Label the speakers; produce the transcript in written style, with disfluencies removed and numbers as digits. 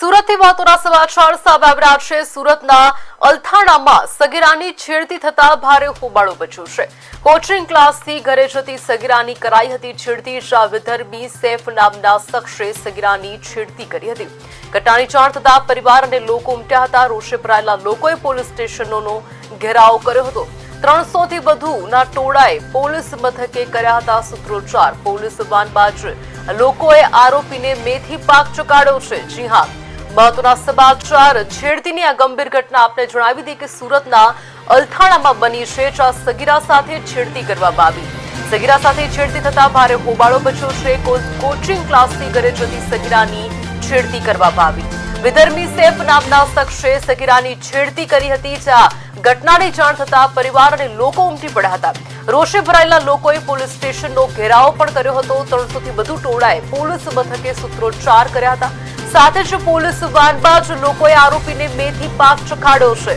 Speaker 1: સુરતથી મહત્વના સમાચાર સામે આવી રહ્યા છે। સુરતના અલથાણામાં સગીરાની છેડતી થતા ભારે હોબાળો મચ્યો છે। કોચિંગ ક્લાસથી ઘરે જતી સગીરાની કરાઈ હતી છેડતી। વિધર્મી સૈફ નામના શખ્સે સગીરાની છેડતી કરી હતી। ઘટનાની જાણ થતા પરિવાર અને લોકો ઉમટ્યા હતા। રોષે ભરાયેલા લોકોએ પોલીસ સ્ટેશનનો ઘેરાવ કર્યો હતો। 300 થી વધુના ટોળાએ પોલીસ મથકે કર્યા હતા સૂત્રોચ્ચાર। પોલીસ વાનબાજ લોકોએ આરોપીને મેથી પાક ચકાડ્યો છે। જી હા, મહત્વના સમાચાર છેડતીની આ ગંભીર ઘટના આપને જણાવી દી કે સુરતના અલથાણામાં બની છે, જ્યાં સગીરા સાથે છેડતી કરવામાં આવી। સગીરા સાથે છેડતી થતા ભારે હોબાળો મચ્યો છે। કોચિંગ ક્લાસથી ઘરે જતી સગીરાની છેડતી કરવામાં આવી। વિધર્મી સૈફ નામના શખ્સે સગીરાની છેડતી કરી હતી। જ્યાં ઘટનાની જાણ થતા પરિવાર અને લોકો ઉમટી પડ્યા હતા। રોષે ભરાયેલા લોકોએ પોલીસ સ્ટેશનનો ઘેરાવ પણ કર્યો હતો। 300 થી વધુ ટોળાએ પોલીસ મથકે સૂત્રોચ્ચાર કર્યા હતા। સાથે જ પોલીસ વાનબાજ લોકોએ આરોપીને મેથી પાક ચખાડ્યો છે।